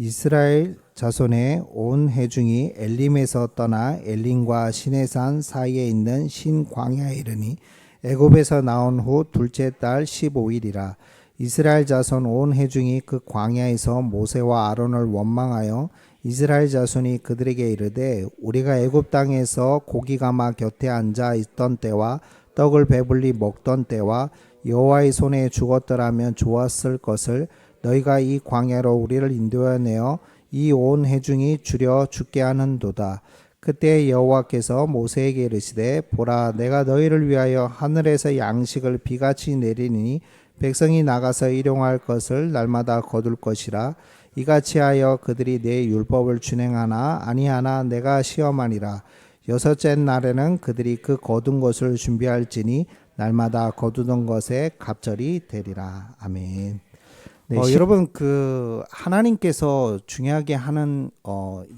이스라엘 자손의 온 회중이 엘림에서 떠나 엘림과 시내산 사이에 있는 신광야에 이르니 애굽에서 나온 후 둘째 달 15일이라. 이스라엘 자손 온 회중이 그 광야에서 모세와 아론을 원망하여 이스라엘 자손이 그들에게 이르되 우리가 애굽 땅에서 고기 가마 곁에 앉아 있던 때와 떡을 배불리 먹던 때와 여호와의 손에 죽었더라면 좋았을 것을 너희가 이 광야로 우리를 인도하여 이 온 회중이 주려 죽게 하는도다. 그때 여호와께서 모세에게 이르시되 보라 내가 너희를 위하여 하늘에서 양식을 비같이 내리니 백성이 나가서 일용할 것을 날마다 거둘 것이라. 이같이 하여 그들이 내 율법을 준행하나 아니하나 내가 시험하니라. 여섯째 날에는 그들이 그 거둔 것을 준비할지니 날마다 거두던 것에 갑절이 되리라. 아멘. 네, 여러분 그 하나님께서 중요하게 하는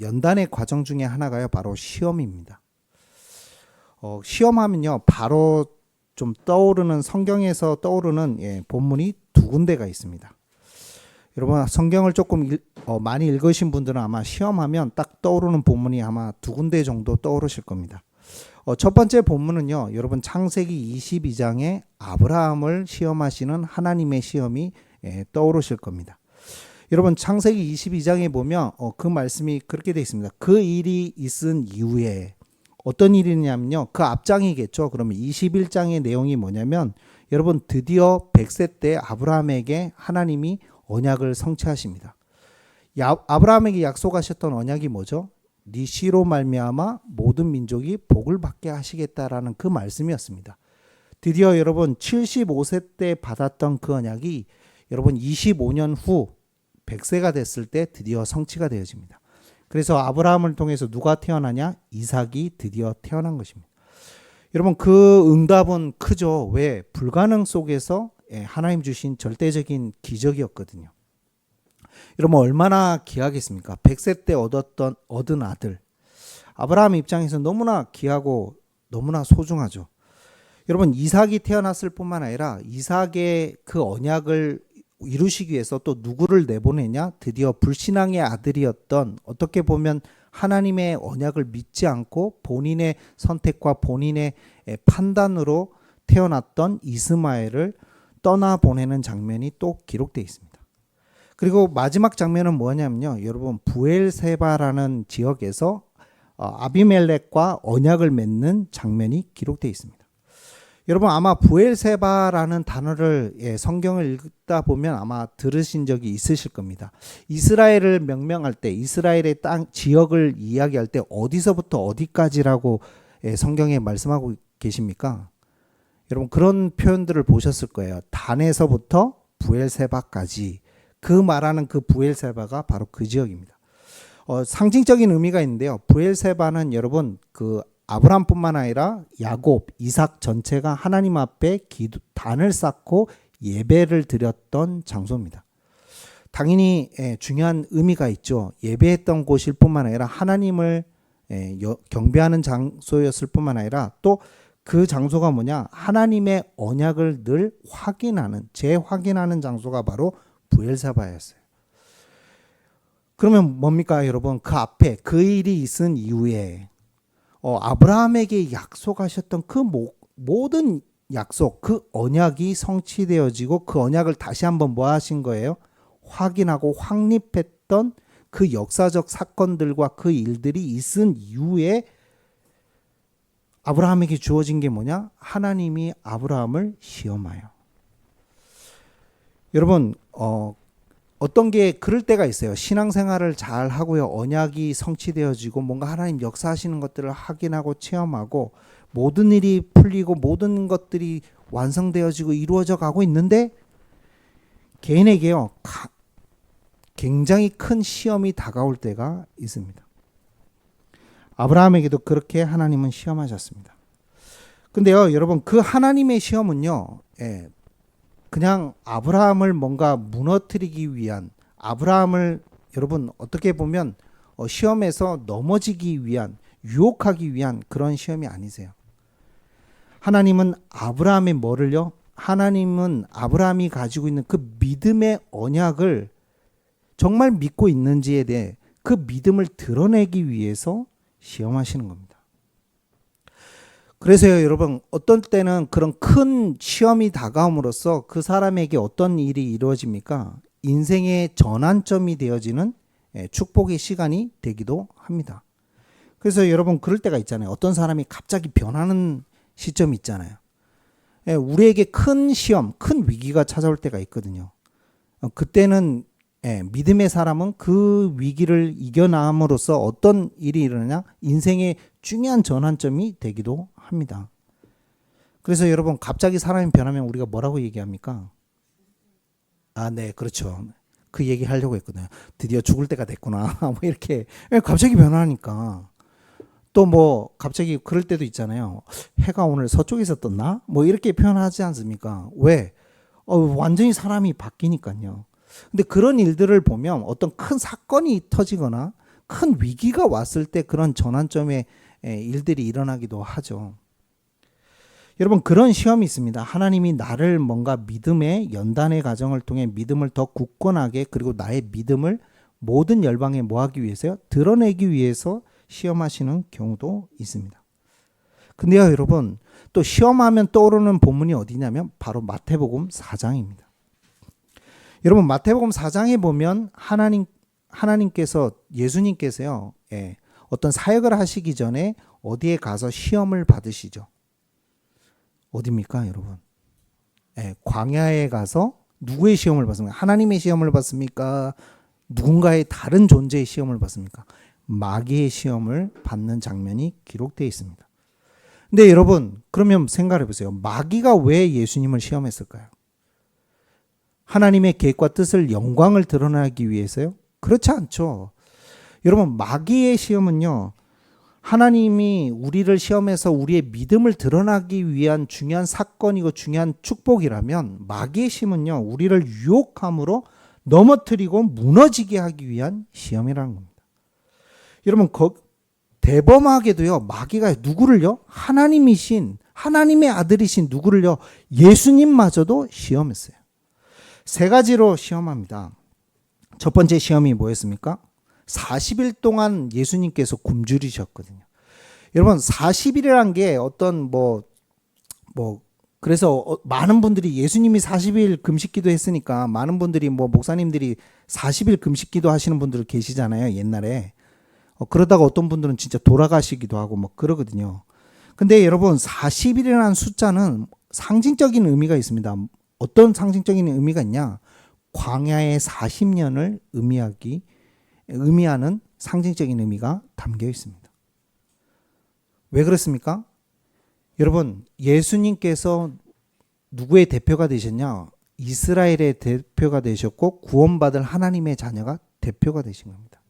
연단의 과정 중에 하나가요 바로 시험입니다. 시험하면요 바로 좀 떠오르는 성경에서 떠오르는 본문이 두 군데가 있습니다. 여러분 성경을 조금 많이 읽으신 분들은 아마 시험하면 딱 떠오르는 본문이 아마 두 군데 정도 떠오르실 겁니다. 첫 번째 본문은요 여러분 창세기 22장에 아브라함을 시험하시는 하나님의 시험이 떠오르실 겁니다. 여러분 창세기 22장에 보면 그 말씀이 그렇게 되어 있습니다. 그 일이 있은 이후에 어떤 일이냐면요. 그 앞장이겠죠. 그러면 21장의 내용이 뭐냐면 여러분 드디어 100세 때 아브라함에게 하나님이 언약을 성취하십니다. 아브라함에게 약속하셨던 언약이 뭐죠? 네 씨로 말미암아 모든 민족이 복을 받게 하시겠다라는 그 말씀이었습니다. 드디어 여러분 75세 때 받았던 그 언약이 여러분 25년 후 100세가 됐을 때 드디어 성취가 되어집니다. 그래서 아브라함을 통해서 누가 태어나냐? 이삭이 드디어 태어난 것입니다. 여러분 그 응답은 크죠. 왜? 불가능 속에서 하나님 주신 절대적인 기적이었거든요. 여러분 얼마나 귀하겠습니까? 100세 때 얻은 아들. 아브라함 입장에서 너무나 귀하고 너무나 소중하죠. 여러분 이삭이 태어났을 뿐만 아니라 이삭의 그 언약을 이루시기 위해서 또 누구를 내보내냐? 드디어 불신앙의 아들이었던 어떻게 보면 하나님의 언약을 믿지 않고 본인의 선택과 본인의 판단으로 태어났던 이스마엘을 떠나보내는 장면이 또 기록되어 있습니다. 그리고 마지막 장면은 뭐냐면요. 여러분 부엘세바라는 지역에서 아비멜렉과 언약을 맺는 장면이 기록되어 있습니다. 여러분 아마 부엘세바라는 단어를 성경을 읽다 보면 아마 들으신 적이 있으실 겁니다. 이스라엘을 명명할 때 이스라엘의 땅 지역을 이야기할 때 어디서부터 어디까지라고 성경에 말씀하고 계십니까? 여러분 그런 표현들을 보셨을 거예요. 단에서부터 부엘세바까지 그 말하는 그 부엘세바가 바로 그 지역입니다. 상징적인 의미가 있는데요. 부엘세바는 여러분 그 아브라함뿐만 아니라 야곱, 이삭 전체가 하나님 앞에 단을 쌓고 예배를 드렸던 장소입니다. 당연히 중요한 의미가 있죠. 예배했던 곳일 뿐만 아니라 하나님을 경배하는 장소였을 뿐만 아니라 또 그 장소가 뭐냐? 하나님의 언약을 늘 재확인하는 장소가 바로 부엘세바였어요. 그러면 뭡니까 여러분? 그 앞에 그 일이 있은 이후에 아브라함에게 약속하셨던 그 모든 약속, 그 언약이 성취되어지고 그 언약을 다시 한번 뭐 하신 거예요? 확인하고 확립했던 그 역사적 사건들과 그 일들이 있은 이후에 아브라함에게 주어진 게 뭐냐? 하나님이 아브라함을 시험하여. 여러분 어떤 게 그럴 때가 있어요. 신앙생활을 잘 하고요. 언약이 성취되어지고 뭔가 하나님 역사하시는 것들을 확인하고 체험하고 모든 일이 풀리고 모든 것들이 완성되어지고 이루어져 가고 있는데 개인에게요. 굉장히 큰 시험이 다가올 때가 있습니다. 아브라함에게도 그렇게 하나님은 시험하셨습니다. 근데요. 여러분 그 하나님의 시험은요. 그냥 아브라함을 뭔가 무너뜨리기 위한 아브라함을 여러분 어떻게 보면 시험에서 넘어지기 위한 유혹하기 위한 그런 시험이 아니세요. 하나님은 아브라함의 뭐를요? 하나님은 아브라함이 가지고 있는 그 믿음의 언약을 정말 믿고 있는지에 대해 그 믿음을 드러내기 위해서 시험하시는 겁니다. 그래서요, 여러분, 어떤 때는 그런 큰 시험이 다가옴으로써 그 사람에게 어떤 일이 이루어집니까? 인생의 전환점이 되어지는 축복의 시간이 되기도 합니다. 그래서 여러분, 그럴 때가 있잖아요. 어떤 사람이 갑자기 변하는 시점이 있잖아요. 우리에게 큰 시험, 큰 위기가 찾아올 때가 있거든요. 그때는 믿음의 사람은 그 위기를 이겨남으로써 어떤 일이 일어나냐? 인생의 중요한 전환점이 되기도 합니다. 그래서 여러분, 갑자기 사람이 변하면 우리가 뭐라고 얘기합니까? 네, 그렇죠. 그 얘기 하려고 했거든요. 드디어 죽을 때가 됐구나. 뭐 이렇게 갑자기 변하니까. 또 뭐 갑자기 그럴 때도 있잖아요. 해가 오늘 서쪽에서 떴나? 뭐 이렇게 표현하지 않습니까? 왜? 완전히 사람이 바뀌니까요. 근데 그런 일들을 보면 어떤 큰 사건이 터지거나 큰 위기가 왔을 때 그런 전환점의 일들이 일어나기도 하죠. 여러분, 그런 시험이 있습니다. 하나님이 나를 뭔가 믿음의 연단의 과정을 통해 믿음을 더 굳건하게, 그리고 나의 믿음을 모든 열방에 모하기 위해서요, 드러내기 위해서 시험하시는 경우도 있습니다. 근데요, 여러분, 또 시험하면 떠오르는 본문이 어디냐면 바로 마태복음 4장입니다. 여러분, 마태복음 4장에 보면 하나님께서, 예수님께서요, 어떤 사역을 하시기 전에 어디에 가서 시험을 받으시죠. 어디입니까, 여러분? 광야에 가서 누구의 시험을 받습니까? 하나님의 시험을 받습니까? 누군가의 다른 존재의 시험을 받습니까? 마귀의 시험을 받는 장면이 기록되어 있습니다. 근데 여러분, 그러면 생각해 보세요. 마귀가 왜 예수님을 시험했을까요? 하나님의 계획과 뜻을, 영광을 드러나기 위해서요? 그렇지 않죠. 여러분, 마귀의 시험은요, 하나님이 우리를 시험해서 우리의 믿음을 드러나기 위한 중요한 사건이고 중요한 축복이라면, 마귀의 시험은요, 우리를 유혹함으로 넘어뜨리고 무너지게 하기 위한 시험이라는 겁니다. 여러분, 대범하게도요, 마귀가 누구를요? 하나님의 아들이신 누구를요? 예수님마저도 시험했어요. 세 가지로 시험합니다. 첫 번째 시험이 뭐였습니까? 40일 동안 예수님께서 굶주리셨거든요. 여러분, 40일이란 게 어떤 그래서 많은 분들이, 예수님이 40일 금식기도 했으니까 많은 분들이, 목사님들이 40일 금식기도 하시는 분들 계시잖아요, 옛날에. 그러다가 어떤 분들은 진짜 돌아가시기도 하고 그러거든요. 근데 여러분, 40일이라는 숫자는 상징적인 의미가 있습니다. 어떤 상징적인 의미가 있냐? 광야의 40년을 의미하는 상징적인 의미가 담겨 있습니다. 왜 그렇습니까? 여러분, 예수님께서 누구의 대표가 되셨냐? 이스라엘의 대표가 되셨고 구원받을 하나님의 자녀가 대표가 되신 겁니다.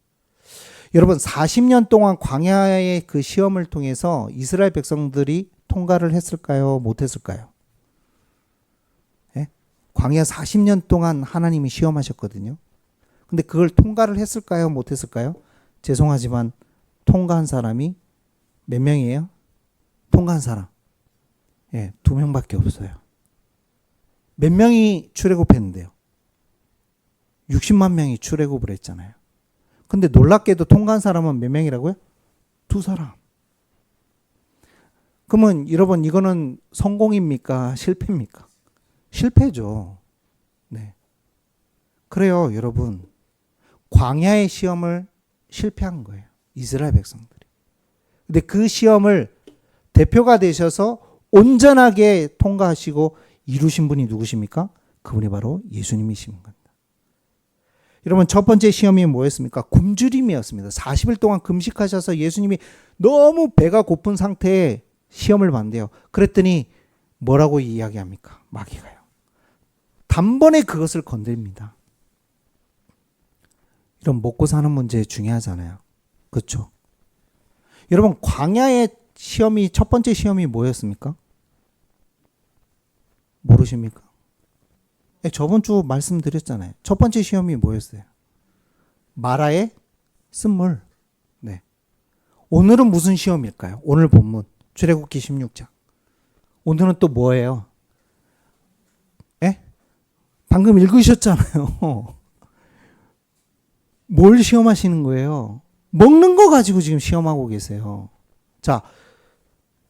여러분, 40년 동안 광야의 그 시험을 통해서 이스라엘 백성들이 통과를 했을까요? 못했을까요? 광야 40년 동안 하나님이 시험하셨거든요. 근데 그걸 통과를 했을까요? 못했을까요? 죄송하지만 통과한 사람이 몇 명이에요? 통과한 사람 2명밖에 없어요. 몇 명이 출애굽했는데요? 60만 명이 출애굽을 했잖아요. 근데 놀랍게도 통과한 사람은 몇 명이라고요? 2사람. 그러면 여러분, 이거는 성공입니까? 실패입니까? 실패죠. 네. 그래요, 여러분. 광야의 시험을 실패한 거예요, 이스라엘 백성들이. 근데 그 시험을 대표가 되셔서 온전하게 통과하시고 이루신 분이 누구십니까? 그분이 바로 예수님이신 겁니다. 여러분, 첫 번째 시험이 뭐였습니까? 굶주림이었습니다. 40일 동안 금식하셔서 예수님이 너무 배가 고픈 상태에 시험을 받는데요. 그랬더니 뭐라고 이야기합니까? 마귀가요. 단번에 그것을 건드립니다. 이런 먹고 사는 문제 중요하잖아요. 그렇죠? 여러분, 광야의 시험이, 첫 번째 시험이 뭐였습니까? 모르십니까? 저번 주 말씀드렸잖아요. 첫 번째 시험이 뭐였어요? 마라의 쓴물. 네. 오늘은 무슨 시험일까요? 오늘 본문 출애굽기 16장. 오늘은 또 뭐예요? 방금 읽으셨잖아요. 뭘 시험하시는 거예요? 먹는 거 가지고 지금 시험하고 계세요. 자,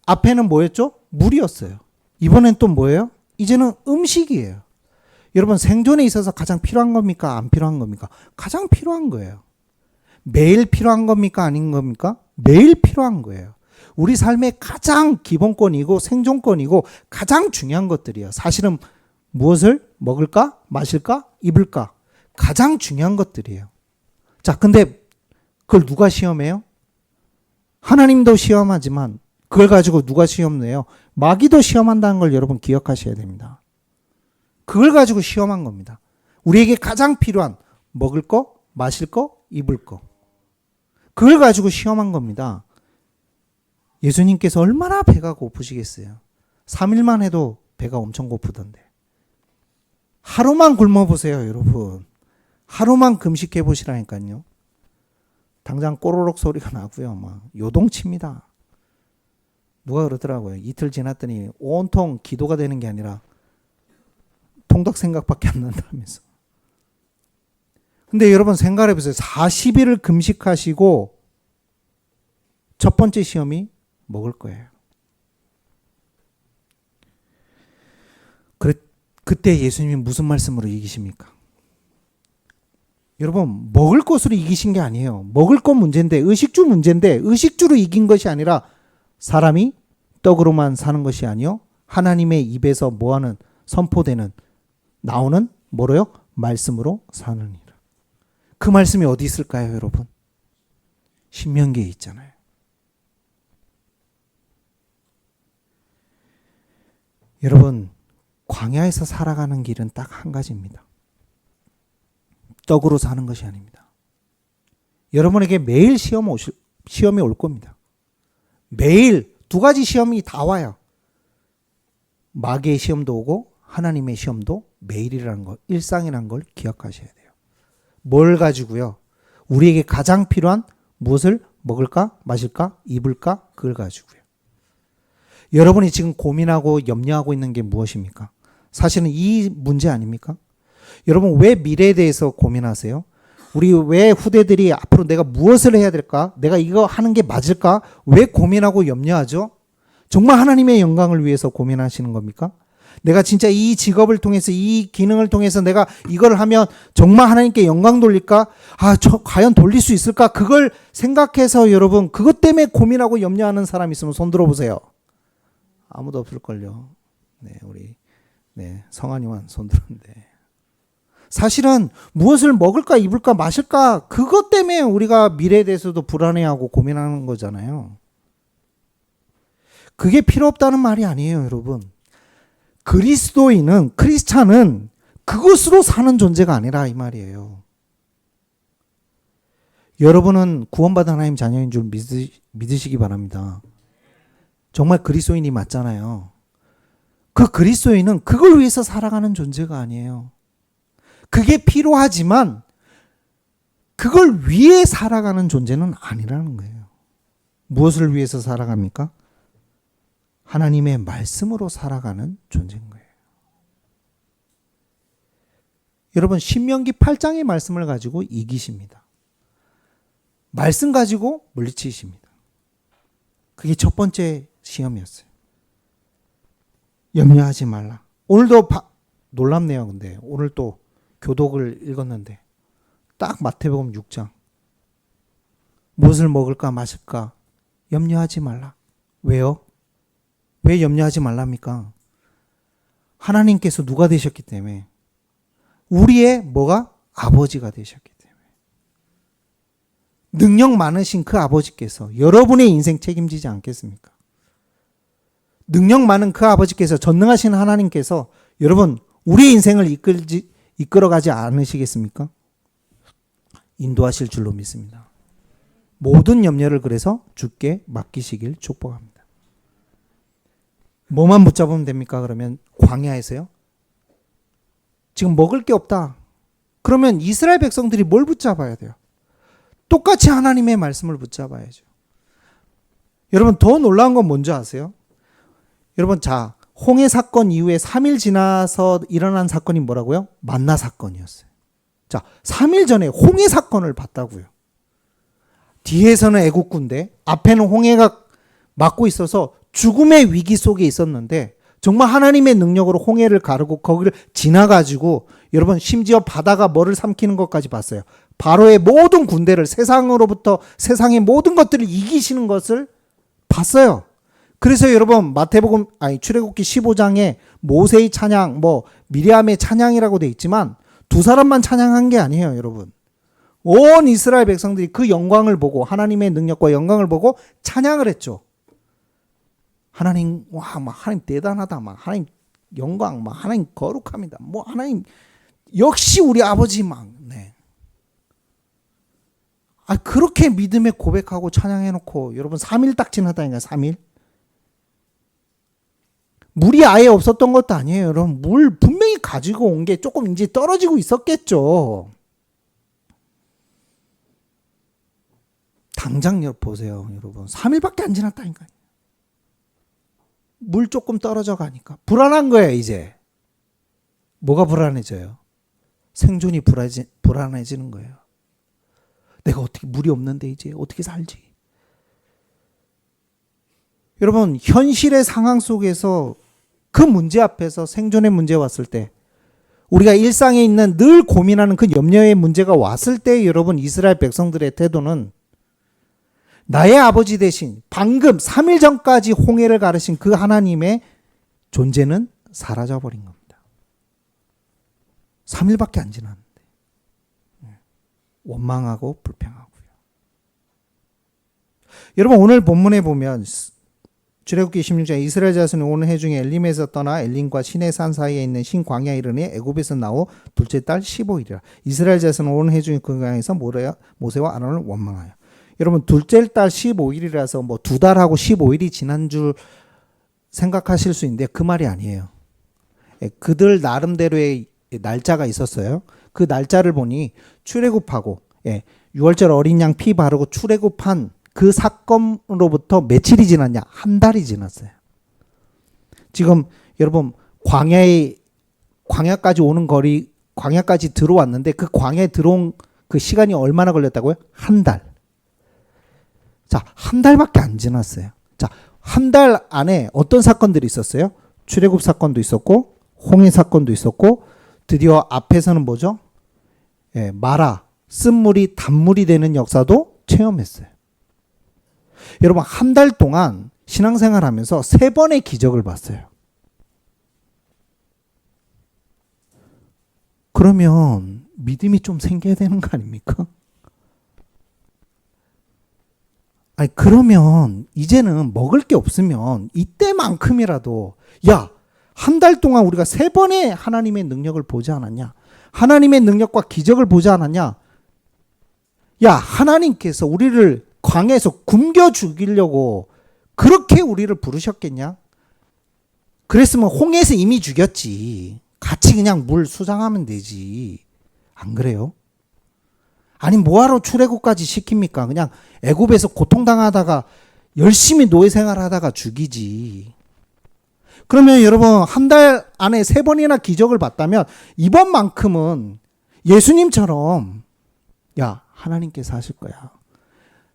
앞에는 뭐였죠? 물이었어요. 이번엔 또 뭐예요? 이제는 음식이에요. 여러분, 생존에 있어서 가장 필요한 겁니까? 안 필요한 겁니까? 가장 필요한 거예요. 매일 필요한 겁니까? 아닌 겁니까? 매일 필요한 거예요. 우리 삶의 가장 기본권이고 생존권이고 가장 중요한 것들이에요. 사실은 무엇을 먹을까? 마실까? 입을까? 가장 중요한 것들이에요. 자, 근데 그걸 누가 시험해요? 하나님도 시험하지만 그걸 가지고 누가 시험 내요? 마귀도 시험한다는 걸 여러분 기억하셔야 됩니다. 그걸 가지고 시험한 겁니다. 우리에게 가장 필요한 먹을 거, 마실 거, 입을 거. 그걸 가지고 시험한 겁니다. 예수님께서 얼마나 배가 고프시겠어요? 3일만 해도 배가 엄청 고프던데. 하루만 굶어보세요, 여러분. 하루만 금식해 보시라니까요. 당장 꼬르륵 소리가 나고요. 막 요동칩니다. 누가 그러더라고요. 이틀 지났더니 온통 기도가 되는 게 아니라 통닭 생각밖에 안 난다면서. 근데 여러분 생각해 보세요. 40일을 금식하시고 첫 번째 시험이 먹을 거예요. 그때 예수님이 무슨 말씀으로 이기십니까? 여러분, 먹을 것으로 이기신 게 아니에요. 먹을 것 문제인데, 의식주 문제인데, 의식주로 이긴 것이 아니라 사람이 떡으로만 사는 것이 아니요 하나님의 입에서 뭐하는 선포되는 나오는 뭐로요? 말씀으로 사느니라. 그 말씀이 어디 있을까요, 여러분? 신명기에 있잖아요. 여러분, 광야에서 살아가는 길은 딱 한 가지입니다. 떡으로 사는 것이 아닙니다. 여러분에게 매일 시험이 올 겁니다. 매일 두 가지 시험이 다 와요. 마귀의 시험도 오고 하나님의 시험도 매일이라는 것, 일상이라는 걸 기억하셔야 돼요. 뭘 가지고요? 우리에게 가장 필요한 무엇을 먹을까, 마실까, 입을까, 그걸 가지고요. 여러분이 지금 고민하고 염려하고 있는 게 무엇입니까? 사실은 이 문제 아닙니까? 여러분 왜 미래에 대해서 고민하세요? 우리 왜 후대들이 앞으로 내가 무엇을 해야 될까? 내가 이거 하는 게 맞을까? 왜 고민하고 염려하죠? 정말 하나님의 영광을 위해서 고민하시는 겁니까? 내가 진짜 이 직업을 통해서 이 기능을 통해서 내가 이걸 하면 정말 하나님께 영광 돌릴까? 과연 돌릴 수 있을까? 그걸 생각해서 여러분 그것 때문에 고민하고 염려하는 사람 있으면 손 들어보세요. 아무도 없을걸요. 우리 성한이만 손 들었는데. 사실은 무엇을 먹을까, 입을까, 마실까 그것 때문에 우리가 미래에 대해서도 불안해하고 고민하는 거잖아요. 그게 필요 없다는 말이 아니에요, 여러분. 크리스찬은 그것으로 사는 존재가 아니라 이 말이에요. 여러분은 구원받은 하나님 자녀인 줄 믿으시기 바랍니다. 정말 그리스도인이 맞잖아요. 그 그리스도인은 그걸 위해서 살아가는 존재가 아니에요. 그게 필요하지만 그걸 위해 살아가는 존재는 아니라는 거예요. 무엇을 위해서 살아갑니까? 하나님의 말씀으로 살아가는 존재인 거예요. 여러분 신명기 8장의 말씀을 가지고 이기십니다. 말씀 가지고 물리치십니다. 그게 첫 번째 시험이었어요. 염려하지 말라. 오늘도 놀랍네요. 근데 오늘 또 교독을 읽었는데 딱 마태복음 6장 무엇을 먹을까 마실까 염려하지 말라. 왜요? 왜 염려하지 말랍니까? 하나님께서 누가 되셨기 때문에 우리의 뭐가? 아버지가 되셨기 때문에 능력 많으신 그 아버지께서 여러분의 인생 책임지지 않겠습니까? 능력 많은 그 아버지께서 전능하신 하나님께서 여러분 우리의 인생을 이끌어가지 않으시겠습니까? 인도하실 줄로 믿습니다. 모든 염려를 그래서 주께 맡기시길 축복합니다. 뭐만 붙잡으면 됩니까? 그러면 광야에서요? 지금 먹을 게 없다. 그러면 이스라엘 백성들이 뭘 붙잡아야 돼요? 똑같이 하나님의 말씀을 붙잡아야죠. 여러분 더 놀라운 건 뭔지 아세요? 여러분 자 홍해 사건 이후에 3일 지나서 일어난 사건이 뭐라고요? 만나 사건이었어요. 자, 3일 전에 홍해 사건을 봤다고요. 뒤에서는 애국군대, 앞에는 홍해가 막고 있어서 죽음의 위기 속에 있었는데 정말 하나님의 능력으로 홍해를 가르고 거기를 지나가지고 여러분 심지어 바다가 뭐를 삼키는 것까지 봤어요. 바로의 모든 군대를 세상으로부터 세상의 모든 것들을 이기시는 것을 봤어요. 그래서 여러분 출애굽기 15장에 모세의 찬양, 미리암의 찬양이라고 돼 있지만 두 사람만 찬양한 게 아니에요, 여러분. 온 이스라엘 백성들이 그 영광을 보고 하나님의 능력과 영광을 보고 찬양을 했죠. 하나님, 하나님 대단하다, 하나님 영광, 하나님 거룩합니다. 하나님 역시 우리 아버지 네. 그렇게 믿음의 고백하고 찬양해놓고 여러분 3일 딱 지났다니까요. 3일. 물이 아예 없었던 것도 아니에요. 여러분 물 분명히 가지고 온 게 조금 이제 떨어지고 있었겠죠. 당장 보세요. 여러분 3일밖에 안 지났다니까요. 물 조금 떨어져 가니까 불안한 거예요. 이제 뭐가 불안해져요? 생존이 불안해지는 거예요. 내가 어떻게 물이 없는데 이제 어떻게 살지? 여러분 현실의 상황 속에서 그 문제 앞에서 생존의 문제 왔을 때 우리가 일상에 있는 늘 고민하는 그 염려의 문제가 왔을 때 여러분 이스라엘 백성들의 태도는 나의 아버지 대신 방금 3일 전까지 홍해를 가르신 그 하나님의 존재는 사라져버린 겁니다. 3일밖에 안 지났는데 원망하고 불평하고요. 여러분 오늘 본문에 보면 출애굽기 26장 이스라엘 자손이 오는 해 중에 엘림에서 떠나 엘림과 시내산 사이에 있는 신 광야에 이르니 애굽에서 나오 둘째 달 15일이라. 이스라엘 자손은 오는 해 중에 그 광야에서 모세와 아론을 원망하여. 여러분 둘째 달 15일이라서 2달하고 15일이 지난 줄 생각하실 수 있는데 그 말이 아니에요. 그들 나름대로의 날짜가 있었어요. 그 날짜를 보니 출애굽하고 6월절 어린 양 피 바르고 출애굽한 그 사건으로부터 며칠이 지났냐? 한 달이 지났어요. 지금 여러분 광야까지 오는 거리, 광야까지 들어왔는데 그 광야에 들어온 그 시간이 얼마나 걸렸다고요? 한 달. 자, 한 달밖에 안 지났어요. 자, 한 달 안에 어떤 사건들이 있었어요? 출애굽 사건도 있었고 홍해 사건도 있었고 드디어 앞에서는 뭐죠? 마라, 쓴물이 단물이 되는 역사도 체험했어요. 여러분 한 달 동안 신앙생활 하면서 3번의 기적을 봤어요. 그러면 믿음이 좀 생겨야 되는 거 아닙니까? 그러면 이제는 먹을 게 없으면 이때만큼이라도 한 달 동안 우리가 3번의 하나님의 능력을 보지 않았냐? 하나님의 능력과 기적을 보지 않았냐? 하나님께서 우리를 광야에서 굶겨 죽이려고 그렇게 우리를 부르셨겠냐? 그랬으면 홍해에서 이미 죽였지. 같이 그냥 물 수장하면 되지. 안 그래요? 아니 뭐하러 출애굽까지 시킵니까? 그냥 애굽에서 고통당하다가 열심히 노예 생활하다가 죽이지. 그러면 여러분 한 달 안에 3번이나 기적을 봤다면 이번만큼은 예수님처럼 하나님께서 하실 거야.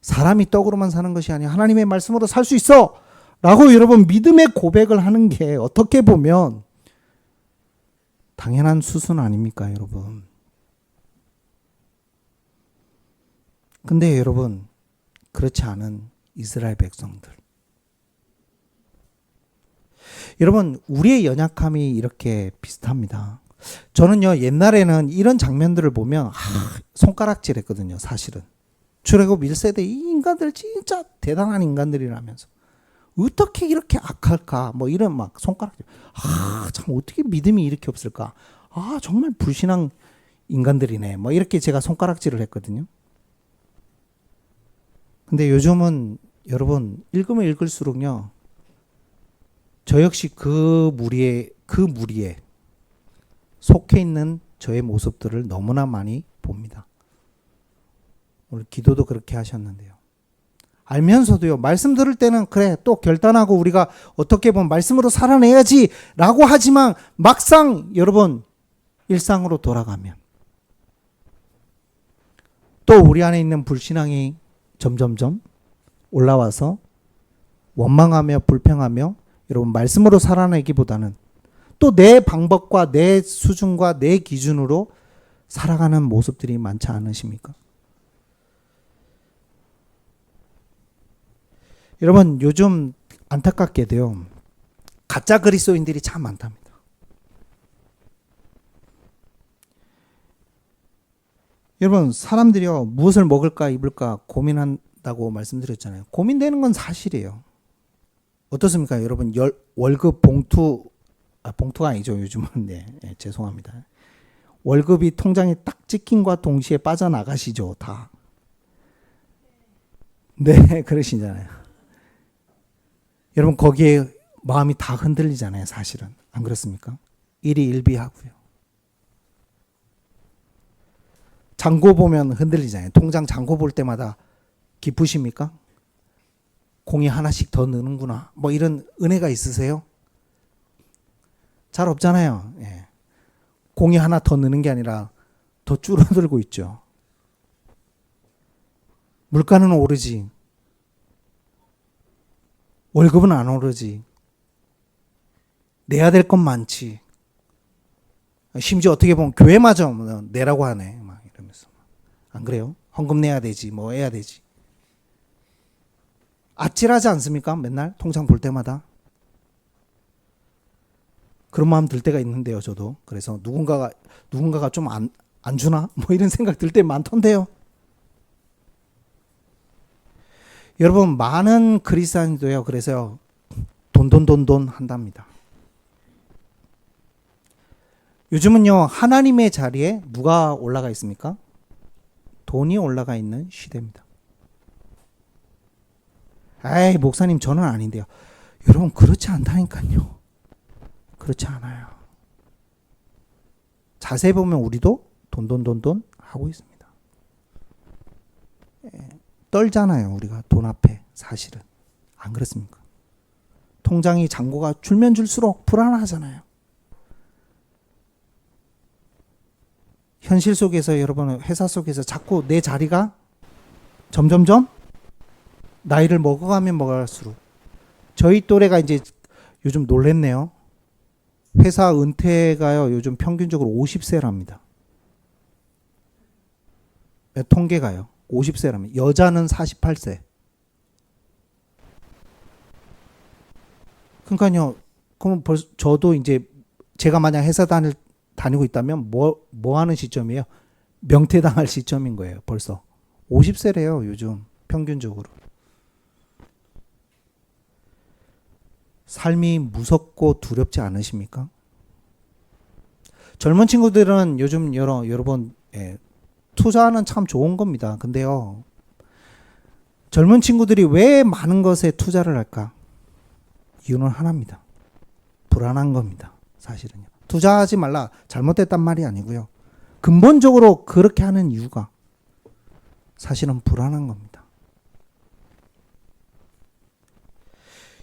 사람이 떡으로만 사는 것이 아니라 하나님의 말씀으로 살 수 있어 라고 여러분 믿음의 고백을 하는 게 어떻게 보면 당연한 수순 아닙니까 여러분? 근데 여러분 그렇지 않은 이스라엘 백성들, 여러분 우리의 연약함이 이렇게 비슷합니다. 저는요 옛날에는 이런 장면들을 보면 손가락질 했거든요. 사실은 출애굽 1세대 이 인간들 진짜 대단한 인간들이라면서 어떻게 이렇게 악할까 이런 막 손가락질. 참 어떻게 믿음이 이렇게 없을까. 정말 불신앙 인간들이네 이렇게 제가 손가락질을 했거든요. 근데 요즘은 여러분 읽으면 읽을수록요 저 역시 그 무리에 속해 있는 저의 모습들을 너무나 많이 봅니다. 오늘 기도도 그렇게 하셨는데요. 알면서도요 말씀 들을 때는 그래 또 결단하고 우리가 어떻게 보면 말씀으로 살아내야지 라고 하지만 막상 여러분 일상으로 돌아가면 또 우리 안에 있는 불신앙이 점점점 올라와서 원망하며 불평하며 여러분 말씀으로 살아내기보다는 또 내 방법과 내 수준과 내 기준으로 살아가는 모습들이 많지 않으십니까? 여러분 요즘 안타깝게도요. 가짜 그리스도인들이 참 많답니다. 여러분 사람들이요. 무엇을 먹을까 입을까 고민한다고 말씀드렸잖아요. 고민되는 건 사실이에요. 어떻습니까? 여러분 월급 봉투가 아니죠. 요즘은. 네, 죄송합니다. 월급이 통장에 딱 찍힌과 동시에 빠져나가시죠. 다. 네, 그러시잖아요. 여러분 거기에 마음이 다 흔들리잖아요. 사실은. 안 그렇습니까? 일희일비하고요. 잔고 보면 흔들리잖아요. 통장 잔고 볼 때마다 기쁘십니까? 공이 하나씩 더 느는구나. 뭐 이런 은혜가 있으세요? 잘 없잖아요. 예. 공이 하나 더 느는 게 아니라 더 줄어들고 있죠. 물가는 오르지. 월급은 안 오르지. 내야 될 건 많지. 심지어 어떻게 보면 교회마저 내라고 하네. 막 이러면서. 안 그래요? 헌금 내야 되지. 뭐 해야 되지. 아찔하지 않습니까? 맨날 통장 볼 때마다. 그런 마음 들 때가 있는데요. 저도. 그래서 누군가가 좀 안 주나? 뭐 이런 생각 들 때 많던데요. 여러분 많은 그리스도인도요. 그래서 돈 한답니다. 요즘은요. 하나님의 자리에 누가 올라가 있습니까? 돈이 올라가 있는 시대입니다. 에이 목사님 저는 아닌데요. 여러분 그렇지 않다니까요. 그렇지 않아요. 자세히 보면 우리도 돈 하고 있습니다. 떨잖아요. 우리가 돈 앞에 사실은. 안 그렇습니까? 통장이 잔고가 줄면 줄수록 불안하잖아요. 현실 속에서 여러분 회사 속에서 자꾸 내 자리가 점점점 나이를 먹어가면 먹을수록 저희 또래가 이제 요즘 놀랬네요. 회사 은퇴가요. 요즘 평균적으로 50세랍니다. 통계가요. 50세랍니다. 여자는 48세. 그러니까요. 그럼 벌써 저도 이제 제가 만약 회사 다니고 있다면 뭐 하는 시점이에요? 명퇴당할 시점인 거예요. 벌써 50세래요. 요즘 평균적으로. 삶이 무섭고 두렵지 않으십니까? 젊은 친구들은 요즘 여러분 투자는 참 좋은 겁니다. 근데요. 젊은 친구들이 왜 많은 것에 투자를 할까? 이유는 하나입니다. 불안한 겁니다. 사실은요. 투자하지 말라. 잘못됐단 말이 아니고요. 근본적으로 그렇게 하는 이유가 사실은 불안한 겁니다.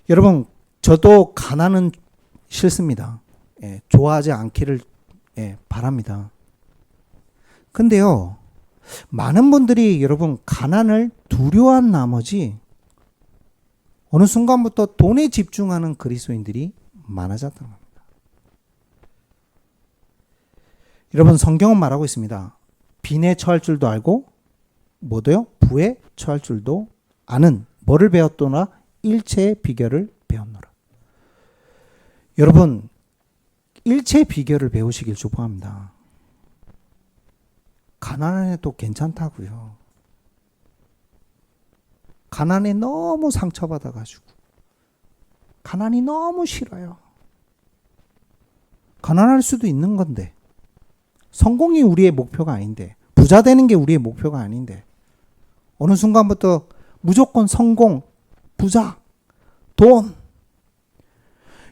여러분 저도 가난은 싫습니다. 좋아하지 않기를 바랍니다. 근데요. 많은 분들이 여러분 가난을 두려워한 나머지 어느 순간부터 돈에 집중하는 그리스도인들이 많아졌던 겁니다. 여러분 성경은 말하고 있습니다. 빈에 처할 줄도 알고 뭐도요? 부에 처할 줄도 아는 뭐를 배웠도나 일체의 비결을 배웠노라. 여러분 일체의 비결을 배우시길 축복합니다. 가난해도 괜찮다고요. 가난에 너무 상처받아가지고 가난이 너무 싫어요. 가난할 수도 있는 건데 성공이 우리의 목표가 아닌데 부자 되는 게 우리의 목표가 아닌데 어느 순간부터 무조건 성공, 부자, 돈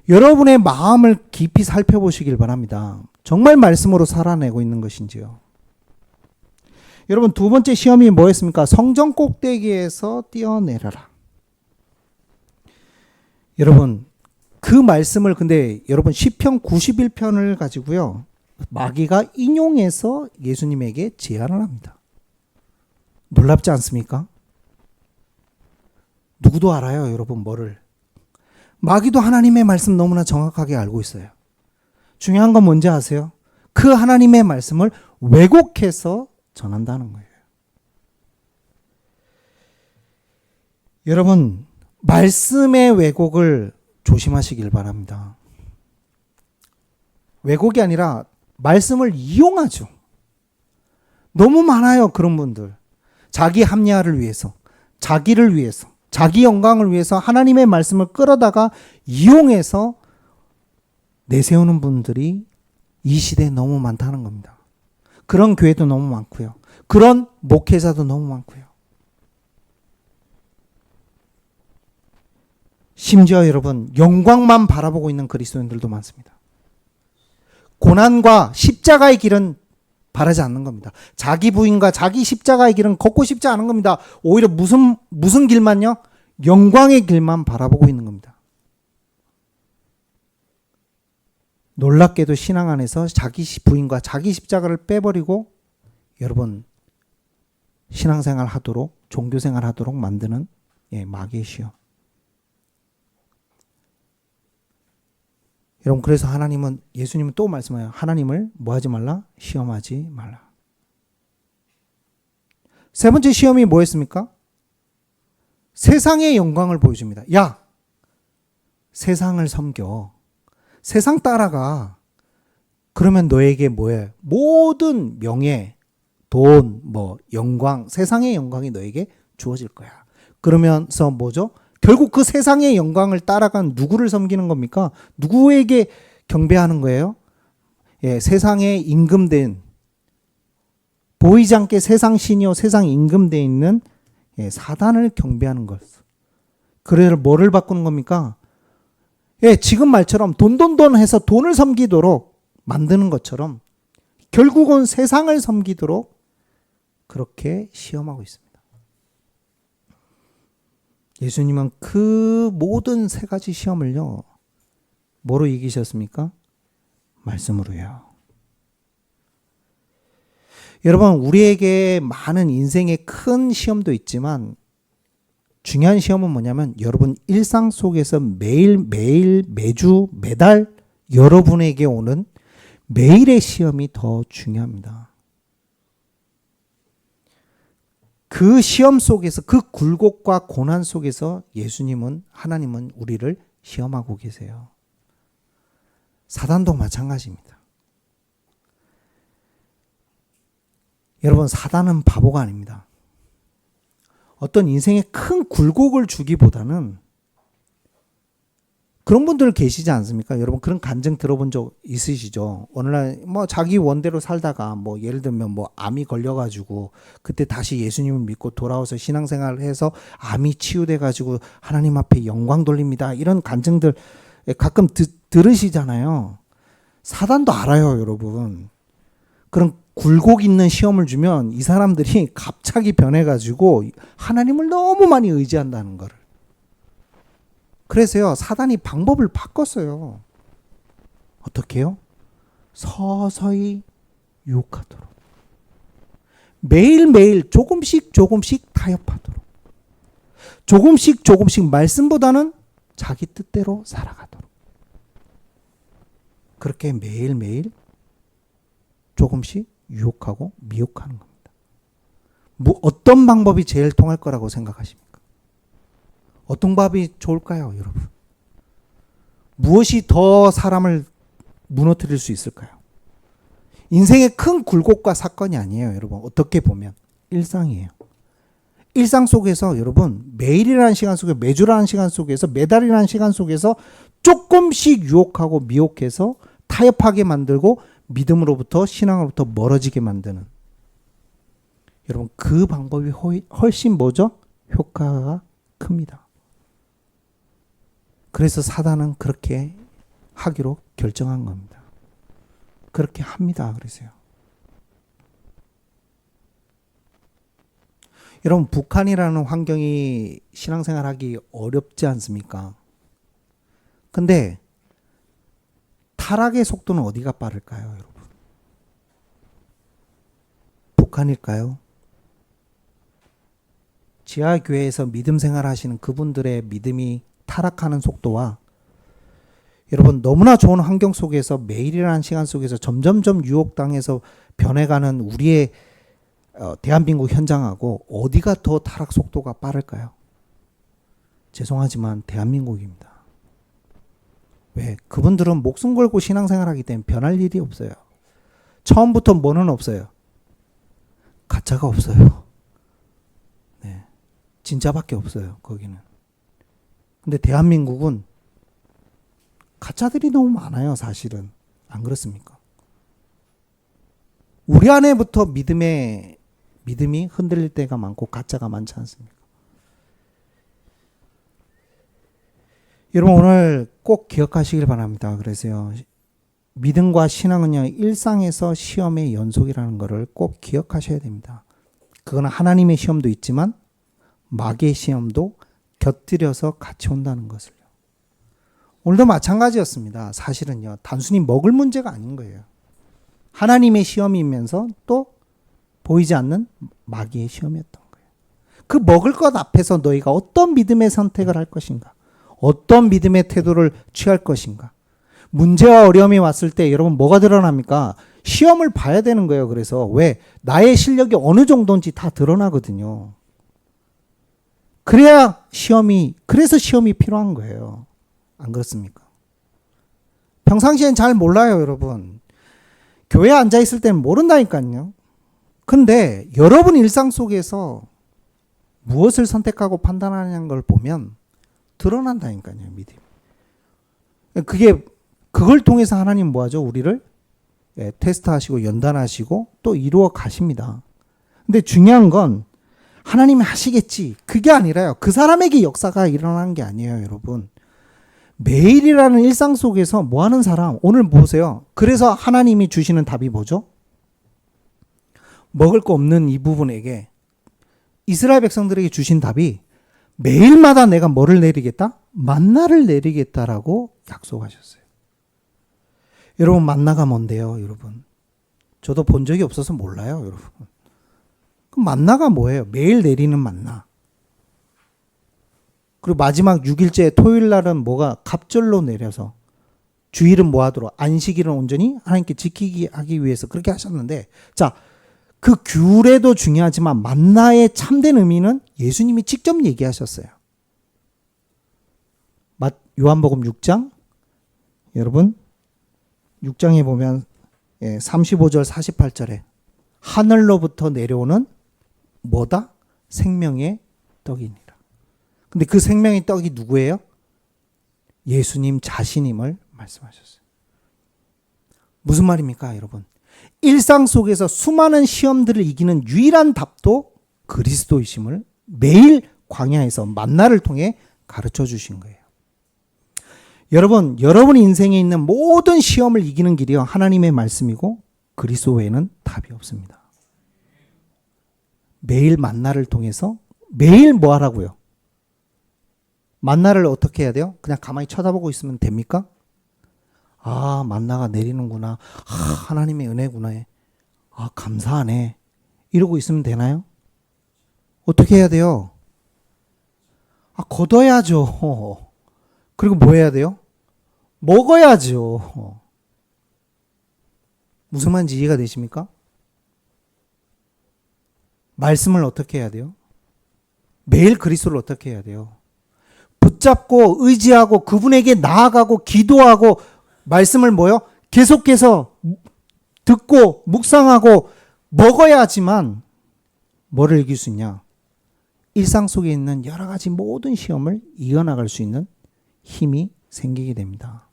여러분의 마음을 깊이 살펴보시길 바랍니다. 정말 말씀으로 살아내고 있는 것인지요. 여러분 두 번째 시험이 뭐였습니까? 성전 꼭대기에서 뛰어내려라. 여러분 그 말씀을 근데 여러분 시편 91편을 가지고요. 마귀가 인용해서 예수님에게 제안을 합니다. 놀랍지 않습니까? 누구도 알아요, 여러분, 뭐를. 마귀도 하나님의 말씀 너무나 정확하게 알고 있어요. 중요한 건 뭔지 아세요? 그 하나님의 말씀을 왜곡해서 전한다는 거예요. 여러분, 말씀의 왜곡을 조심하시길 바랍니다. 왜곡이 아니라 말씀을 이용하죠. 너무 많아요, 그런 분들. 자기 합리화를 위해서, 자기를 위해서, 자기 영광을 위해서 하나님의 말씀을 끌어다가 이용해서 내세우는 분들이 이 시대에 너무 많다는 겁니다. 그런 교회도 너무 많고요. 그런 목회자도 너무 많고요. 심지어 여러분, 영광만 바라보고 있는 그리스도인들도 많습니다. 고난과 십자가의 길은 바라지 않는 겁니다. 자기 부인과 자기 십자가의 길은 걷고 싶지 않은 겁니다. 오히려 무슨 길만요? 영광의 길만 바라보고 있는 겁니다. 놀랍게도 신앙 안에서 자기 부인과 자기 십자가를 빼버리고 여러분 신앙생활 하도록, 종교생활 하도록 만드는 마귀의 시험. 여러분, 그래서 예수님은 또 말씀해요. 하나님을 뭐 하지 말라? 시험하지 말라. 세 번째 시험이 뭐였습니까? 세상의 영광을 보여줍니다. 야, 세상을 섬겨. 세상 따라가. 그러면 너에게 뭐예요? 모든 명예, 돈, 영광, 세상의 영광이 너에게 주어질 거야. 그러면서 뭐죠? 결국 그 세상의 영광을 따라간 누구를 섬기는 겁니까? 누구에게 경배하는 거예요? 세상에 임금된, 보이지 않게 세상 신이요 세상 임금되어 있는 사단을 경배하는 것. 그래서 뭐를 바꾸는 겁니까? 지금 말처럼 돈 해서 돈을 섬기도록 만드는 것처럼 결국은 세상을 섬기도록 그렇게 시험하고 있습니다. 예수님은 그 모든 세 가지 시험을요, 뭐로 이기셨습니까? 말씀으로요. 여러분, 우리에게 많은 인생의 큰 시험도 있지만 중요한 시험은 뭐냐면 여러분 일상 속에서 매일, 매주, 매달 여러분에게 오는 매일의 시험이 더 중요합니다. 그 시험 속에서, 그 굴곡과 고난 속에서 하나님은 우리를 시험하고 계세요. 사단도 마찬가지입니다. 여러분, 사단은 바보가 아닙니다. 어떤 인생에 큰 굴곡을 주기보다는 그런 분들 계시지 않습니까? 여러분, 그런 간증 들어본 적 있으시죠? 오늘날 자기 원대로 살다가 예를 들면 암이 걸려가지고 그때 다시 예수님을 믿고 돌아와서 신앙생활을 해서 암이 치유돼가지고 하나님 앞에 영광 돌립니다. 이런 간증들 가끔 들으시잖아요. 사단도 알아요, 여러분. 그런 굴곡 있는 시험을 주면 이 사람들이 갑자기 변해가지고 하나님을 너무 많이 의지한다는 거를. 그래서요, 사단이 방법을 바꿨어요. 어떻게 해요? 서서히 유혹하도록. 매일매일 조금씩 타협하도록. 조금씩 말씀보다는 자기 뜻대로 살아가도록. 그렇게 매일매일 조금씩 유혹하고 미혹하는 겁니다. 어떤 방법이 제일 통할 거라고 생각하십니까? 어떤 방법이 좋을까요, 여러분? 무엇이 더 사람을 무너뜨릴 수 있을까요? 인생의 큰 굴곡과 사건이 아니에요, 여러분. 어떻게 보면 일상이에요. 일상 속에서 여러분 매일이라는 시간 속에, 매주라는 시간 속에서, 매달이라는 시간 속에서 조금씩 유혹하고 미혹해서 타협하게 만들고 믿음으로부터, 신앙으로부터 멀어지게 만드는, 여러분 그 방법이 훨씬 뭐죠? 효과가 큽니다. 그래서 사단은 그렇게 하기로 결정한 겁니다. 그렇게 합니다. 그래서요. 여러분, 북한이라는 환경이 신앙생활하기 어렵지 않습니까? 근데 타락의 속도는 어디가 빠를까요, 여러분? 북한일까요? 지하교회에서 믿음 생활하시는 그분들의 믿음이 타락하는 속도와 여러분 너무나 좋은 환경 속에서 매일이라는 시간 속에서 점점점 유혹당해서 변해가는 우리의 대한민국 현장하고 어디가 더 타락 속도가 빠를까요? 죄송하지만 대한민국입니다. 왜? 그분들은 목숨 걸고 신앙생활하기 때문에 변할 일이 없어요. 처음부터 뭐는 없어요. 가짜가 없어요. 네, 진짜밖에 없어요. 거기는. 근데 대한민국은 가짜들이 너무 많아요. 사실은. 안 그렇습니까? 우리 안에부터 믿음이 흔들릴 때가 많고 가짜가 많지 않습니까? 여러분 오늘 꼭 기억하시길 바랍니다. 그래서요. 믿음과 신앙은요. 일상에서 시험의 연속이라는 것을 꼭 기억하셔야 됩니다. 그건 하나님의 시험도 있지만 마귀의 시험도 곁들여서 같이 온다는 것을요. 오늘도 마찬가지였습니다. 사실은요. 단순히 먹을 문제가 아닌 거예요. 하나님의 시험이면서 또 보이지 않는 마귀의 시험이었던 거예요. 그 먹을 것 앞에서 너희가 어떤 믿음의 선택을 할 것인가? 어떤 믿음의 태도를 취할 것인가? 문제와 어려움이 왔을 때 여러분 뭐가 드러납니까? 시험을 봐야 되는 거예요. 그래서 왜? 나의 실력이 어느 정도인지 다 드러나거든요. 그래서 시험이 필요한 거예요. 안 그렇습니까? 평상시엔 잘 몰라요, 여러분. 교회에 앉아 있을 때는 모른다니까요. 근데 여러분 일상 속에서 무엇을 선택하고 판단하냐는 걸 보면 드러난다니까요, 믿음. 그걸 통해서 하나님 뭐하죠? 우리를 테스트하시고 연단하시고 또 이루어 가십니다. 근데 중요한 건 하나님이 하시겠지. 그게 아니라요. 그 사람에게 역사가 일어나는 게 아니에요, 여러분. 매일이라는 일상 속에서 뭐 하는 사람, 오늘 보세요. 그래서 하나님이 주시는 답이 뭐죠? 먹을 거 없는 이 부분에게 이스라엘 백성들에게 주신 답이 매일마다 내가 뭐를 내리겠다? 만나를 내리겠다라고 약속하셨어요. 여러분 만나가 뭔데요, 여러분? 저도 본 적이 없어서 몰라요, 여러분. 그럼 만나가 뭐예요? 매일 내리는 만나. 그리고 마지막 6일째 토요일 날은 뭐가 갑절로 내려서 주일은 뭐 하도록 안식일은 온전히 하나님께 지키기 하기 위해서 그렇게 하셨는데 자, 그 규례도 중요하지만 만나의 참된 의미는 예수님이 직접 얘기하셨어요. 요한복음 6장 여러분 6장에 보면 35절 48절에 하늘로부터 내려오는 뭐다? 생명의 떡이니라. 근데 그 생명의 떡이 누구예요? 예수님 자신임을 말씀하셨어요. 무슨 말입니까, 여러분? 일상 속에서 수많은 시험들을 이기는 유일한 답도 그리스도이심을 매일 광야에서 만나를 통해 가르쳐 주신 거예요. 여러분 인생에 있는 모든 시험을 이기는 길이요 하나님의 말씀이고 그리스도 외에는 답이 없습니다. 매일 만나를 통해서 매일 뭐 하라고요? 만나를 어떻게 해야 돼요? 그냥 가만히 쳐다보고 있으면 됩니까? 아, 만나가 내리는구나. 아, 하나님의 은혜구나. 아, 감사하네. 이러고 있으면 되나요? 어떻게 해야 돼요? 아, 걷어야죠. 그리고 뭐 해야 돼요? 먹어야죠. 무슨 말인지 이해가 되십니까? 말씀을 어떻게 해야 돼요? 매일 그리스도를 어떻게 해야 돼요? 붙잡고 의지하고 그분에게 나아가고 기도하고 말씀을 뭐요? 계속해서 듣고 묵상하고 먹어야지만 뭐를 이길 수 있냐? 일상 속에 있는 여러 가지 모든 시험을 이겨나갈 수 있는 힘이 생기게 됩니다.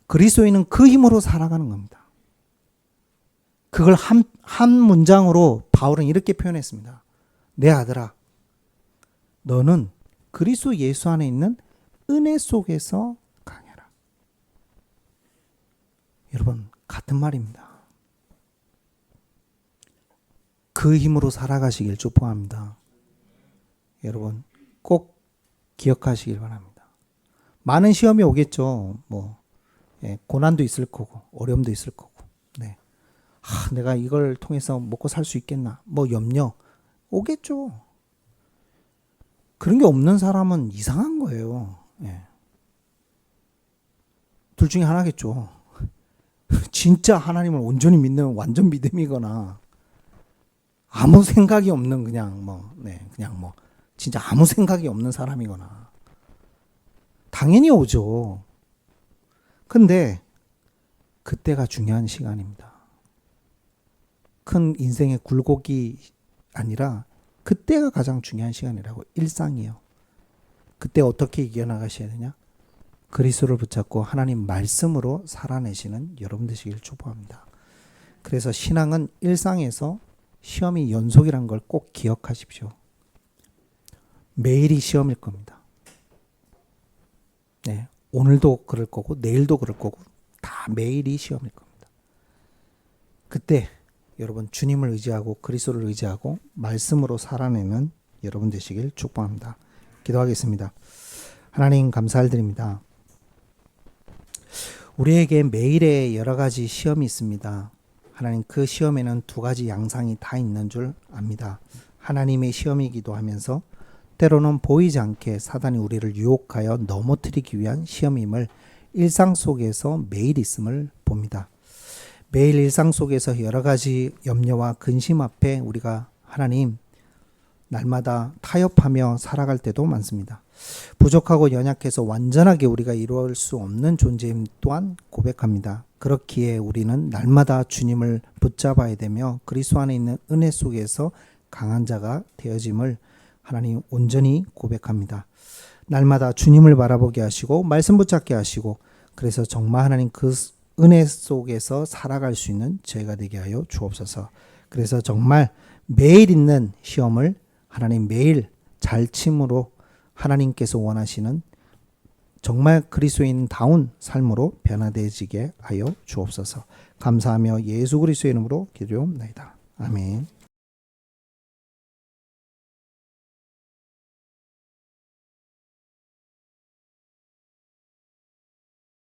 그리스도인은 그 힘으로 살아가는 겁니다. 그걸 한 문장으로 바울은 이렇게 표현했습니다. 내 아들아, 너는 그리스도 예수 안에 있는 은혜 속에서 강해라. 여러분, 같은 말입니다. 그 힘으로 살아가시길 축복합니다. 여러분, 꼭 기억하시길 바랍니다. 많은 시험이 오겠죠. 고난도 있을 거고, 어려움도 있을 거고. 네. 내가 이걸 통해서 먹고 살 수 있겠나? 염려 오겠죠. 그런 게 없는 사람은 이상한 거예요. 예. 둘 중에 하나겠죠. 진짜 하나님을 온전히 믿는 완전 믿음이거나 아무 생각이 없는 그냥 뭐 진짜 아무 생각이 없는 사람이거나 당연히 오죠. 근데 그때가 중요한 시간입니다. 큰 인생의 굴곡이 아니라 그때가 가장 중요한 시간이라고. 일상이요. 그때 어떻게 이겨나가셔야 되냐? 그리스도를 붙잡고 하나님 말씀으로 살아내시는 여러분 되시길 축복합니다. 그래서 신앙은 일상에서 시험이 연속이란 걸 꼭 기억하십시오. 매일이 시험일 겁니다. 네, 오늘도 그럴 거고 내일도 그럴 거고 다 매일이 시험일 겁니다. 그때 여러분 주님을 의지하고 그리스도를 의지하고 말씀으로 살아내는 여러분 되시길 축복합니다. 기도하겠습니다. 하나님 감사드립니다. 우리에게 매일의 여러 가지 시험이 있습니다. 하나님 그 시험에는 두 가지 양상이 다 있는 줄 압니다. 하나님의 시험이기도 하면서 때로는 보이지 않게 사단이 우리를 유혹하여 넘어뜨리기 위한 시험임을 일상 속에서 매일 있음을 봅니다. 매일 일상 속에서 여러 가지 염려와 근심 앞에 우리가 하나님 날마다 타협하며 살아갈 때도 많습니다. 부족하고 연약해서 완전하게 우리가 이루어질 수 없는 존재임 또한 고백합니다. 그렇기에 우리는 날마다 주님을 붙잡아야 되며 그리스도 안에 있는 은혜 속에서 강한 자가 되어짐을 하나님 온전히 고백합니다. 날마다 주님을 바라보게 하시고 말씀 붙잡게 하시고 그래서 정말 하나님 그 은혜 속에서 살아갈 수 있는 저희가 되게 하여 주옵소서. 그래서 정말 매일 있는 시험을 하나님 매일 잘 침으로 하나님께서 원하시는 정말 그리스도인다운 삶으로 변화되어지게 하여 주옵소서. 감사하며 예수 그리스도의 이름으로 기도하옵나이다. 아멘.